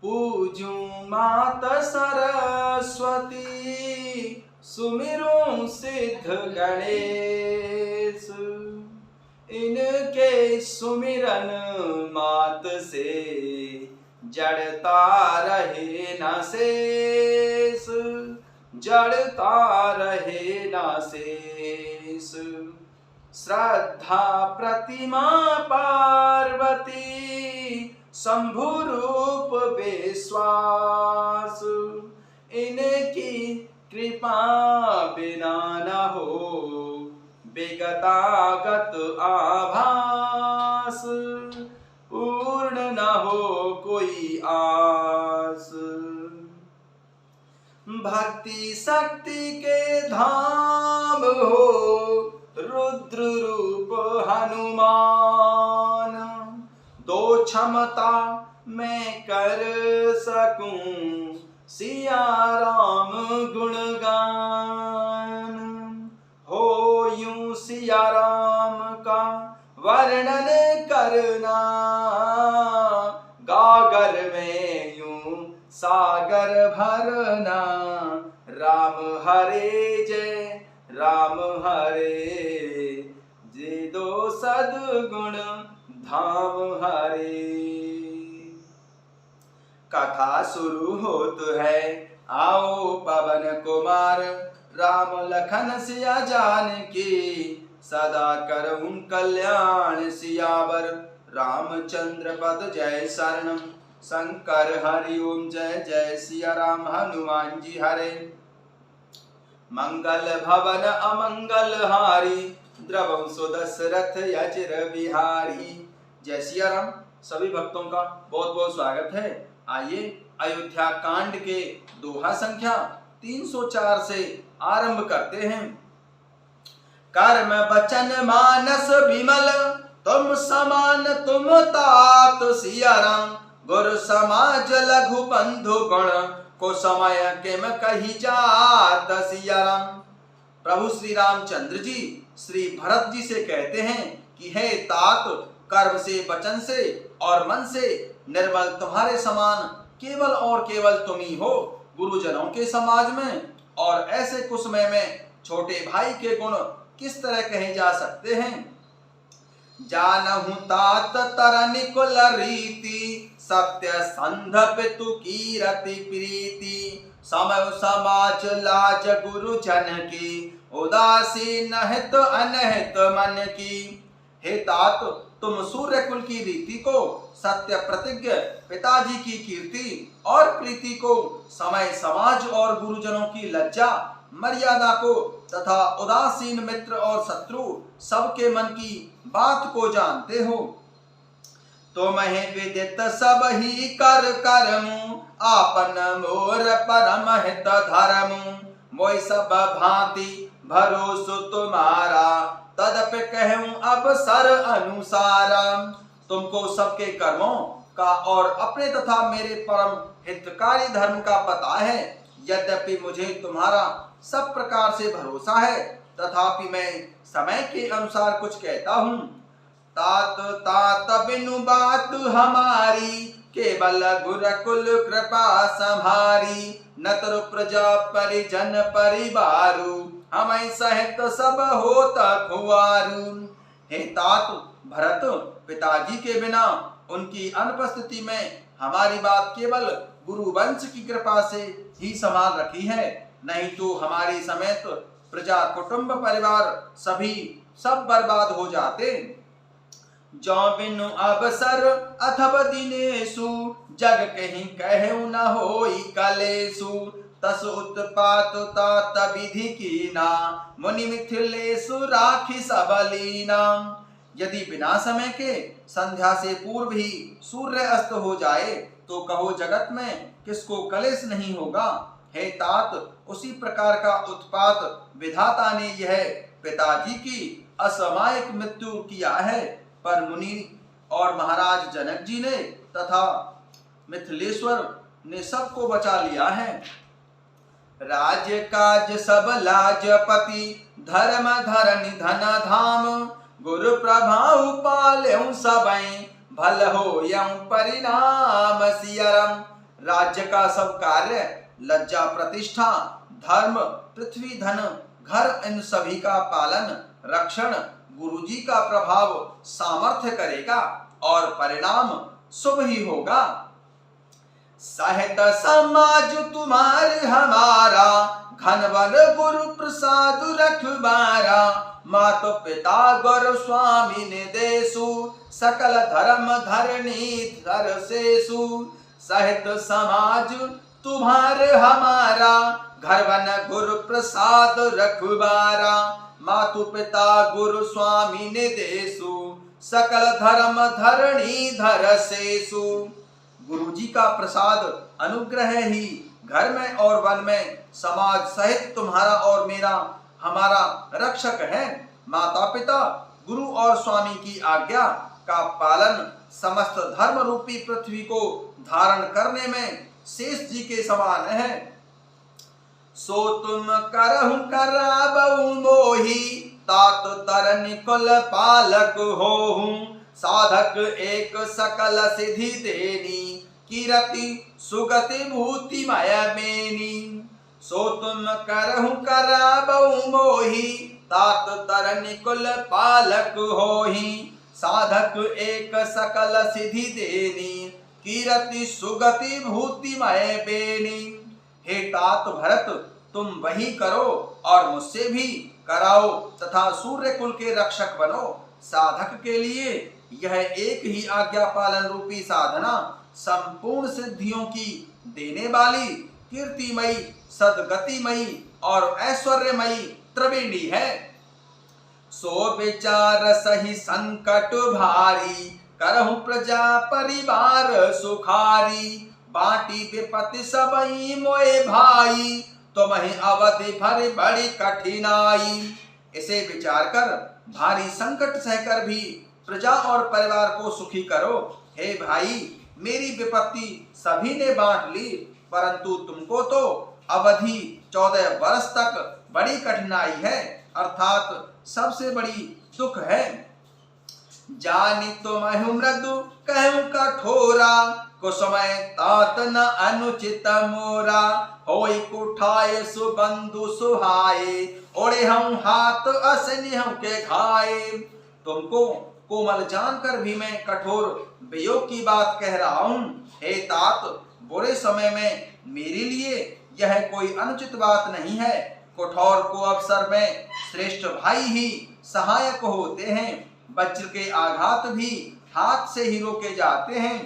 पूजूं मात सरस्वती, सुमिरूं सिद्ध गणेश। इनके सुमिरन मात से जड़ता रहे न शेष, जड़ता रहे न शेष। श्रद्धा प्रतिमा पार्वती, शंभु रूप विश्वास। इनकी कृपा बिना न हो विगतागत आभास, पूर्ण न हो कोई आस। भक्ति शक्ति के धाम हो रुद्र रूप हनुमान, दो क्षमता मैं कर सकूं सिया राम गुणगान। हो यूं सिया राम का वर्णन करना, गागर में यूं सागर भरना। राम हरे जय राम हरे, जे दो सद्गुण धाम हरे। कथा शुरू होत है, आओ पवन कुमार। राम लखन सिया जानकी, सदा करहूं कल्याण सियावर। रामचंद्र पद जय शरणम, शंकर हरि ओम जय जय सिया राम हनुमान जी हरे। मंगल भवन अमंगल हारी, द्रवं सुदशरथ अचिर बिहारी। जय सिया राम। सभी भक्तों का बहुत बहुत स्वागत है। आइए अयोध्या कांड के दोहा संख्या 304 से आरंभ करते हैं। कर्म वचन मानस विमल, तुम समान तुम तात सिया राम। गुरु समाज लघु बंधु गुण, को समय किम कही जात सिया राम। प्रभु श्री रामचंद्र जी श्री भरत जी से कहते हैं कि हे तात, कर्म से वचन से और मन से निर्मल तुम्हारे समान केवल और केवल तुम ही हो गुरुजनों के समाज में। और ऐसे कुसमय में छोटे भाई के गुण किस तरह कहे जा सकते हैं। जानहु तात तरनि कुल रीति, सत्य संध पितु कीरति प्रीति। समय समाज लाज गुरु जन की, उदासीन हित अनहित मन की। हे तात, तुम सूर्य कुल की रीति को, सत्य प्रतिज्ञ पिताजी की कीर्ति और प्रीति को, समय समाज और गुरुजनों की लज्जा मर्यादा को तथा उदासीन मित्र और शत्रु सबके मन की बात को जानते हो। तुम्हें विदित सब ही कर करमु, आपन मोर परम हित धरमु। मोय सब भांति भरोसो तुम्हारा, तदपि कहूं अब सर अनुसारा। तुमको सबके कर्मों का और अपने तथा मेरे परम हितकारी धर्म का पता है। यद्यपि मुझे तुम्हारा सब प्रकार से भरोसा है, तथापि मैं समय के अनुसार कुछ कहता हूँ। तात तात बिनु बात हमारी, केवल गुरुकुल कृपा संभारी। नतर प्रजा परिजन परिवारु, हमें सहित सब होता खुआरू। हे तात भरत, पिताजी के बिना उनकी अनुपस्थिति में हमारी बात केवल गुरु वंश की कृपा से ही संभाल रखी है, नहीं तो हमारी समेत प्रजा कुटुंब परिवार सभी सब बर्बाद हो जाते। जो बिनु अवसर अथवा दिनेशु, जग कहीं कहूं न होई कलेशु। तस उत्पात तात विधि कीना, मुनि मिथिलेशु राखी सबलीना। यदि बिना समय के संध्या से पूर्व ही सूर्य अस्त हो जाए, तो कहो जगत में किसको कलेश नहीं होगा। हे तात, उसी प्रकार का उत्पात विधाता ने यह पिताजी की असामयिक मृत्यु किया है, पर मुनि और महाराज जनक जी ने तथा मिथिलेश्वर ने सबको बचा लिया है। राज्य काज सब लाजपति, धर्म धरनि धन धाम। गुरु प्रभाव पाल्यु सबई, भल हो यं परिणाम सियरम। राज्य का सब कार्य, लज्जा प्रतिष्ठा, धर्म, पृथ्वी, धन, घर, इन सभी का पालन रक्षण गुरुजी का प्रभाव सामर्थ्य करेगा और परिणाम शुभ ही होगा। सहित समाज तुम्हार हमारा, घनवर गुरु प्रसाद रखबारा। माता पिता गुरु स्वामी ने देसु, सकल धर्म धरणी धर सेसु। सहित समाज तुम्हार हमारा, घरवन गुरु प्रसाद रखबारा। मातु पिता गुरु स्वामी ने देसु, सकल धर्म धरणी धर सेसु। गुरुजी का प्रसाद अनुग्रह ही घर में और वन में समाज सहित तुम्हारा और मेरा हमारा रक्षक है। माता पिता गुरु और स्वामी की आज्ञा का पालन समस्त धर्म रूपी पृथ्वी को धारण करने में शेष जी के समान है। सो तुम करहु कराबऊ मोही, तात तरनि कुल पालक होहु। साधक एक सकल सिद्धि देनी, कीरति सुगति भूति माया मेनी। सो तुम करहु कराबऊ मोही, तात तरनि कुल पालक होही। साधक एक सकल सिद्धि देनी, कीरति सुगति भूति माया बेनी। हे तात भरत, तुम वही करो और मुझसे भी कराओ तथा सूर्य कुल के रक्षक बनो। साधक के लिए यह एक ही आज्ञा पालन रूपी साधना संपूर्ण सिद्धियों की देने वाली, कीर्तिमयी, सदगतिमयी और ऐश्वर्यमयी त्रिवेणी है। सो विचार सही संकट भारी, करहु प्रजा परिवार सुखारी। बाटी विपत्ति सबई मोए भाई, तुम्हें अवधि भर बड़ी कठिनाई। इसे विचार कर भारी संकट सहकर भी प्रजा और परिवार को सुखी करो। हे भाई, मेरी विपत्ति सभी ने बांट ली, परंतु तुमको तो अवधि 14 वर्ष तक बड़ी कठिनाई है, अर्थात सबसे बड़ी दुख है। जानी तुम मृदु कहूं कठोरा, कुसमय तात न अनुचित मोरा। होई कुठाए सुबंधु सुहाए, ओढ़े हम हाथ असनिह के घाए। तुमको कोमल जानकर भी मैं कठोर वियोग की बात कह रहा हूँ। हे तात, बुरे समय में मेरे लिए यह कोई अनुचित बात नहीं है। कठोर को अवसर में श्रेष्ठ भाई ही सहायक होते हैं। वज्र के आघात भी हाथ से ही रोके जाते हैं।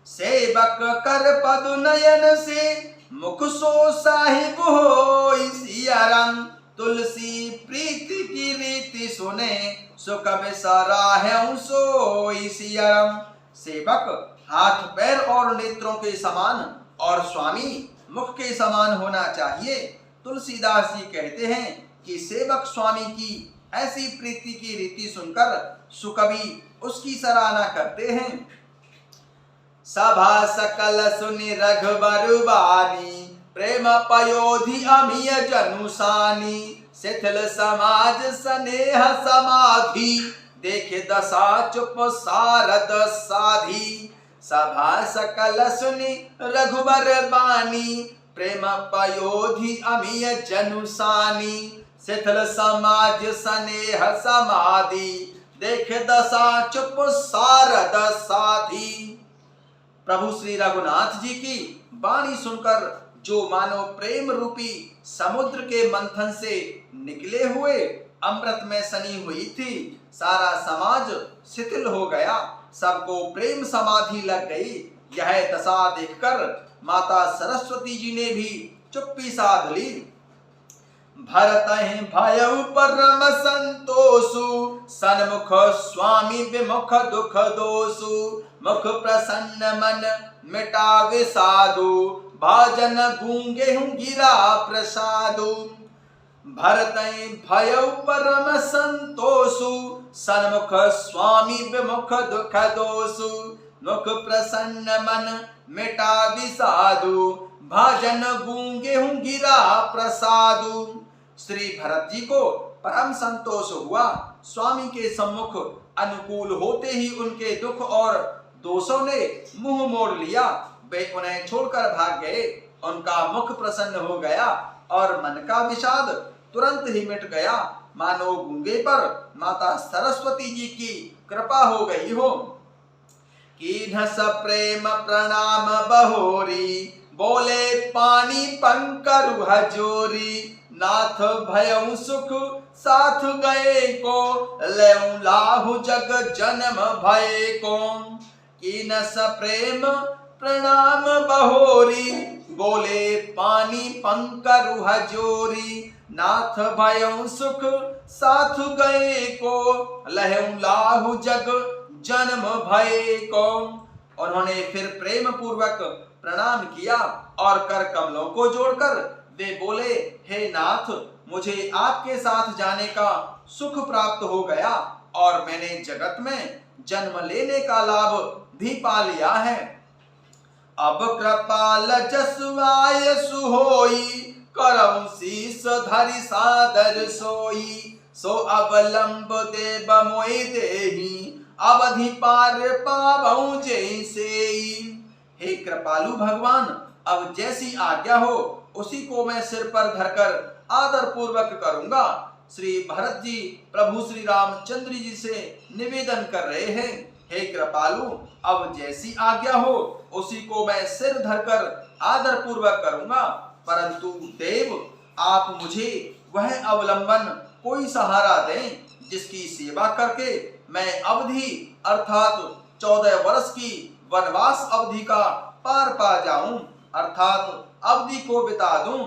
सेवक कर पद नयन से, मुख सो साहिब होई सियाराम। तुलसी प्रीति की रीति सुने, सुख सराहे सोई सियाराम। सेवक हाथ पैर और नेत्रों के समान और स्वामी मुख के समान होना चाहिए। तुलसीदास जी कहते हैं कि सेवक स्वामी की ऐसी प्रीति की रीति सुनकर सुकवि उसकी सराहना करते हैं। सभा सकल सुनि रघुबर बानी, प्रेम पयोधि अमिय जनुसानी। शिथिल समाज स्नेह समाधि, देखे दशा चुप सारद साधी। सभा सकल सुनि रघुबर बानी, प्रेम पयोधि अमिय जनुसानी। शिथिल समाज स्नेह समाधि, देखे दशा चुप सारद साधी। प्रभु श्री रघुनाथ जी की वाणी सुनकर जो मानो प्रेम रूपी समुद्र के मंथन से निकले हुए अमृत में सनी हुई थी, सारा समाज शिथिल हो गया, सबको प्रेम समाधि लग गई। यह दशा देखकर माता सरस्वती जी ने भी चुप्पी साध ली। भरतहि भयउ परम संतोषु, सन्मुख स्वामी विमुख दुख दोषु। मुख प्रसन्न मन मिटावे साधु, भाजन गूंगे हूँ गिरा प्रसादु। भरतहि भयउ परम संतोषु, सन्मुख स्वामी विमुख दुख दोषु। मुख प्रसन्न मन मिटावे साधु, भाजन गूंगे हूँ गिरा प्रसादु। श्री भरत जी को परम संतोष हुआ। स्वामी के सम्मुख अनुकूल होते ही उनके दुख और दोषों ने मुंह मोड़ लिया। वे उन्हें छोड़कर भाग गए। उनका मुख प्रसन्न हो गया और मन का विषाद तुरंत ही मिट गया, मानो गूंगे पर माता सरस्वती जी की कृपा हो गई हो। कीन्ह सप्रेम प्रणाम बहोरी, बोले पानी पंकरु हजोरी। नाथ भयउ सुख साथ गए को, लेउ लाहु जग जन्म भय को। कीन्ह सप्रेम प्रणाम बहोरी, बोले पानी पंकरु हजोरी। नाथ भयउ सुख साथ गए को, लहु लाहु जग जन्म भय को। उन्होंने फिर प्रेम पूर्वक प्रणाम किया और कर कमलों को जोड़कर वे बोले, हे नाथ, मुझे आपके साथ जाने का सुख प्राप्त हो गया और मैंने जगत में जन्म लेने का लाभ भी पा लिया है। अब कृपाल जसु आयसु होई, करऊं शीस धरि सादर सोई। सो अवलंब देव मोहि देहि, अवधि पार पावऊं जैसेई। हे कृपालु भगवान, अब जैसी आज्ञा हो उसी को मैं सिर पर धरकर आदर पूर्वक करूंगा। श्री भरत जी प्रभु श्री रामचंद्र जी से निवेदन कर रहे हैं, हे कृपालु, अब जैसी आज्ञा हो उसी को मैं सिर धरकर आदर पूर्वक करूंगा। परंतु देव, आप मुझे वह अवलंबन कोई सहारा दें जिसकी सेवा करके मैं अवधि अर्थात 14 वर्ष की वनवास अवधि का पार पा जाऊं, अर्थात अवधि को बिता दूं।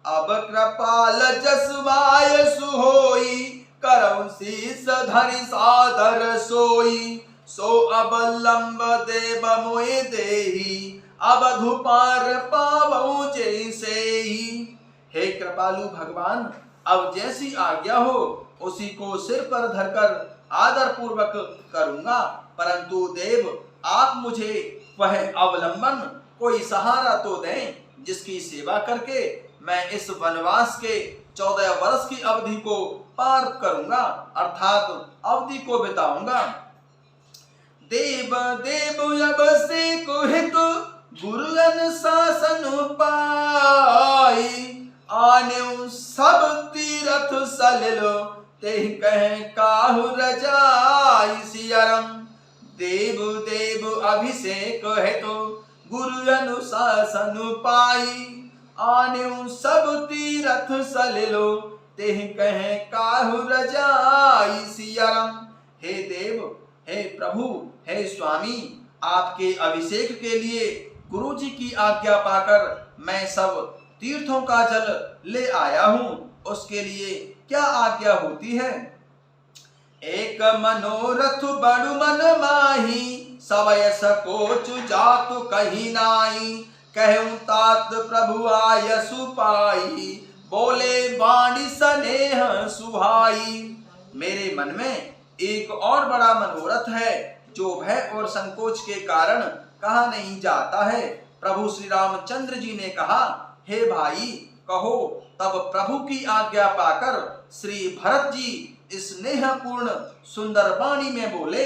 अब कृपाल जसवायसु होई, करऊं शीस धरि सादर सोई। सो अवलंब देव मोहि देहि, अवधि पार पावऊं जैसेई। हे कृपालु भगवान, अब जैसी आज्ञा हो उसी को सिर पर धरकर आदर पूर्वक करूंगा। परंतु देव, आप मुझे वह अवलंबन कोई सहारा तो दें जिसकी सेवा करके मैं इस वनवास के 14 वर्ष की अवधि को पार करूंगा, अर्थात अवधि को बिताऊंगा। देव देव अब से कोहित, गुरु अनुशासन पाई। आने सब तीरथ सलिलो, तेहि कहे काहु रजाई। सियरम देव देव अभिषेक है तो, गुरु अनुशासन पाई। आने सब तीरथ सलिलो, तेहि कहे काहु रजाई। सियरम, हे देव, हे प्रभु, हे स्वामी, आपके अभिषेक के लिए गुरु जी की आज्ञा पाकर मैं सब तीर्थों का जल ले आया हूँ। उसके लिए क्या आज्ञा होती है? एक मनोरथ बड़ु मन माही, सवय सकोच जातु कहीं नाई। कहूं तात प्रभु आयसु पाई, बोले वाणी स्नेह सुभाई। मेरे मन में एक और बड़ा मनोरथ है जो भय और संकोच के कारण कहा नहीं जाता है। प्रभु श्री रामचंद्र जी ने कहा, हे भाई, कहो। तब प्रभु की आज्ञा पाकर श्री भरत जी स्नेहपूर्ण सुंदर वाणी में बोले,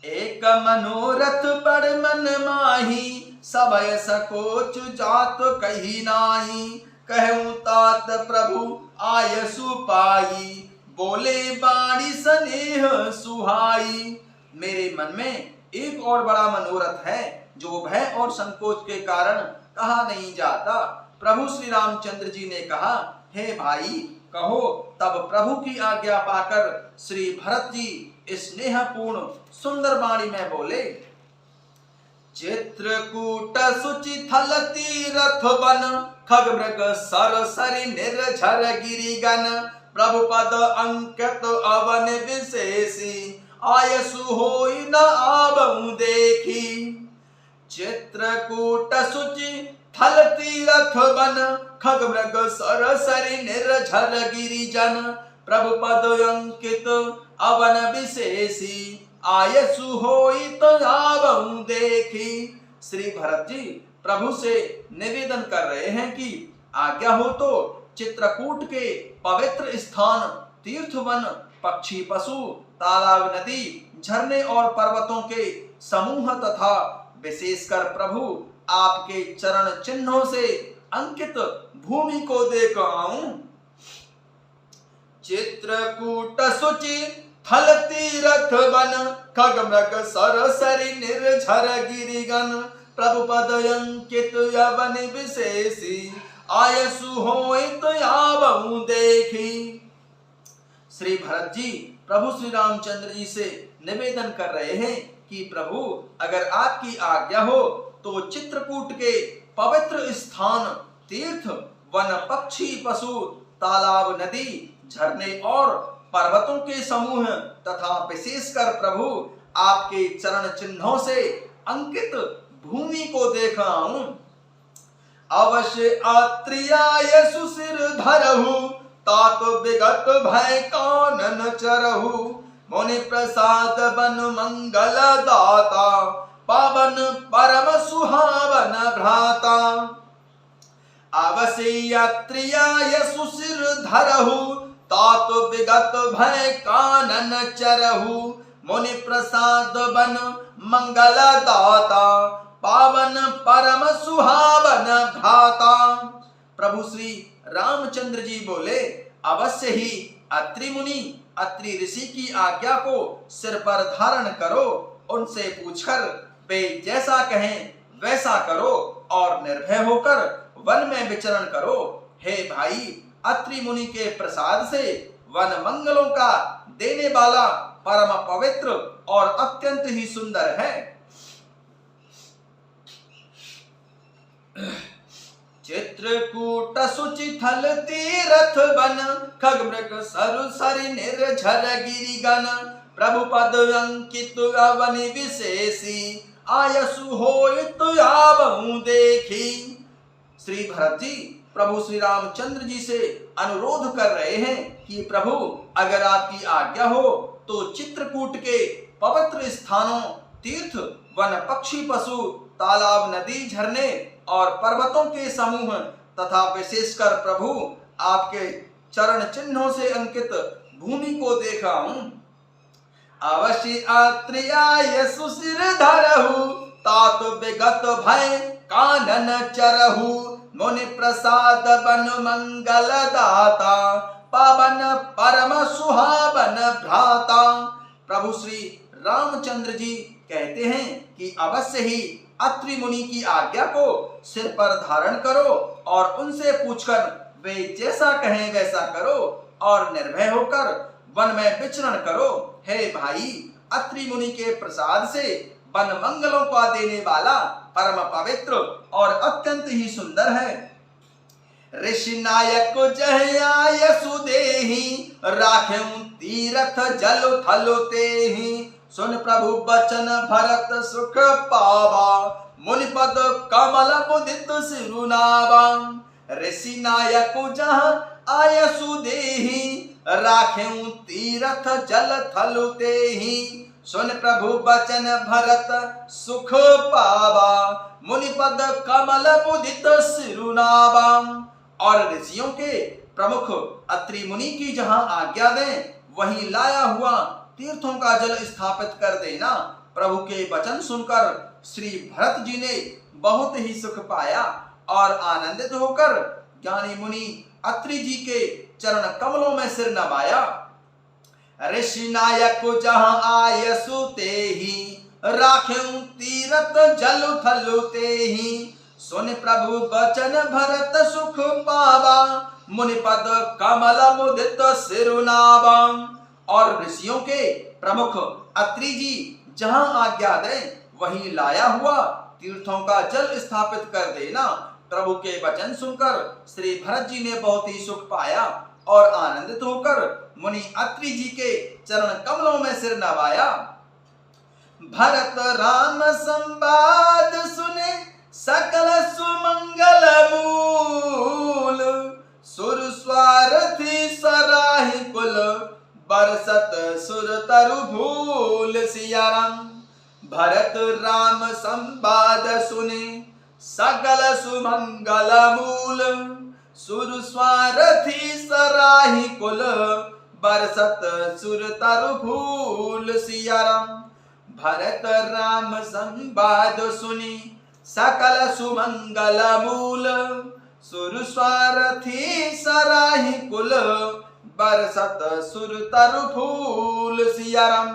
एक मनोरथ बड़ मन माही, सवय सकोच जात कही नाई। कहूं तात प्रभु आयसु पाई, बोले वाणी स्नेह सुहाई। मेरे मन में एक और बड़ा मनोरथ है जो भय और संकोच के कारण कहा नहीं जाता। प्रभु श्री रामचंद्र जी ने कहा, हे भाई, कहो। तब प्रभु की आज्ञा पाकर श्री भरत जी स्नेहपूर्ण सुंदर वाणी में बोले, चित्रकूट सुचि थल तीरथ बन, खग मृग सर सरि निर्झर गिरिगन। प्रभु पद अंकित अवन विशेषी, आयसु होई न आबहु देखी। चित्रकूट सुचि थल तीरथ बन, खग मृग सर सरि निर्झर गिरिजन। प्रभु पद अंकित अवन विशेषी, आयसु होई तो आबहु देखी। श्री भरत जी प्रभु से निवेदन कर रहे हैं कि आज्ञा हो तो चित्रकूट के पवित्र स्थान, तीर्थवन, पक्षी पशु, तालाब, नदी, झरने और पर्वतों के समूह तथा विशेषकर प्रभु आपके चरण चिन्हों से अंकित भूमि को देख आऊं। चित्रकूट सुचि थल तीरथ वन खग मृग सरसरि निर्झर गिरिगन प्रभु पद अंकित यवन विशेषी आयसु होइत आवहु देखी। श्री भरत जी प्रभु श्री रामचंद्र जी से निवेदन कर रहे हैं कि प्रभु अगर आपकी आज्ञा हो तो चित्रकूट के पवित्र स्थान, तीर्थ, वन, पक्षी, पशु, तालाब, नदी, झरने और पर्वतों के समूह तथा विशेषकर प्रभु आपके चरण चिन्हों से अंकित भूमि को देखा हूं। अवश्य अत्रियाय सुसिर धरहु तात विगत भय कानन चरहु मुनि प्रसाद बन मंगल दाता पावन परम सुहावन भ्राता। अवश्य अत्रियाय सुसिर धरहु तात विगत भय कानन चरहु मुनि प्रसाद बन मंगल दाता पावन परम सुहावन भ्राता। प्रभु श्री रामचंद्र जी बोले, अवश्य ही अत्रि मुनि, अत्रि ऋषि की आज्ञा को सिर पर धारण करो, उनसे पूछकर वे जैसा कहें वैसा करो और निर्भय होकर वन में विचरण करो। हे भाई, अत्रि मुनि के प्रसाद से वन मंगलों का देने वाला परम पवित्र और अत्यंत ही सुंदर है। चित्रकूट सुचि थल तीरथ वन खग मृग सरसरि निर्झर गिरिगन प्रभु पद अंकित अवन विशेषी आयसु होइत आवहु देखी। श्री भरत जी प्रभु श्री रामचंद्र जी से अनुरोध कर रहे हैं कि प्रभु अगर आपकी आज्ञा हो तो चित्रकूट के पवित्र स्थानों, तीर्थ, वन, पक्षी, पशु, तालाब, नदी, झरने और पर्वतों के समूह तथा विशेषकर प्रभु आपके चरण चिन्हों से अंकित भूमि को देखा हूं। अवश्य अत्रियाय सुसिर धरहु तात विगत भय कानन चरहु मुनि प्रसाद बन मंगल दाता पावन परम सुहावन भ्राता। प्रभु श्री रामचंद्र जी कहते हैं कि अवश्य ही अत्रि मुनि की आज्ञा को सिर पर धारण करो और उनसे पूछकर वे जैसा कहें वैसा करो और निर्भय होकर वन में विचरण करो। हे भाई, अत्रि मुनि के प्रसाद से वन मंगलों का देने वाला परम पवित्र और अत्यंत ही सुंदर है। ऋषि नायक जहयाय सुदेहि राखें तीरथ जल थल तेहि सुन प्रभु बचन भरत सुख पावा मुनि पद कमल मुदित सिरुनावा। ऋषि नायक जहाँ आय सुदेहि राखें तीरथ जल थल तेहि सुन प्रभु बचन भरत सुख पावा मुनि पद कमल मुदित सिरुनावा। और ऋषियों के प्रमुख अत्रि मुनि की जहां आज्ञा दें वहीं लाया हुआ तीर्थों का जल स्थापित कर देना। प्रभु के वचन सुनकर श्री भरत जी ने बहुत ही सुख पाया और आनंदित होकर ज्ञानी मुनि अत्रि जी के चरण कमलों में सिर नवाया। ऋषि नायक जहां आय सुतेहि राखें तीरथ जल थल तेहि सुन प्रभु बचन भरत सुख पावा मुनि पद कमल मुदित सिरुनावा। और ऋषियों के प्रमुख अत्रि जी जहां आज्ञा दें वहीं लाया हुआ तीर्थों का जल स्थापित कर देना। प्रभु के वचन सुनकर श्री भरत जी ने बहुत ही सुख पाया और आनंदित होकर मुनि अत्रि जी के चरण कमलों में सिर नवाया। भरत राम संवाद सुने सकल सुमंगल मूल सुर स्वारथी सराहि कुल बरसत सुर तरु भूल सियाराम। भरत राम संवाद सुने सकल सुमंगल मूल सुर स्वारथी सराहि कुल बरसत सुर तरु भूल सियाराम। भरत राम संवाद सुनी सकल सुमंगल मूल सुर स्वारथी सराही कुल बरसत सुर तरु फूल। सिया राम।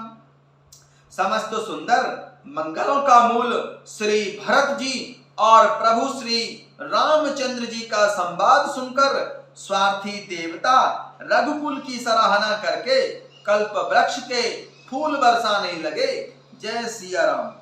समस्त सुंदर मंगलों का मूल श्री भरत जी और प्रभु श्री रामचंद्र जी का संवाद सुनकर स्वार्थी देवता रघुकुल की सराहना करके कल्प वृक्ष के फूल बरसाने लगे। जय सिया राम।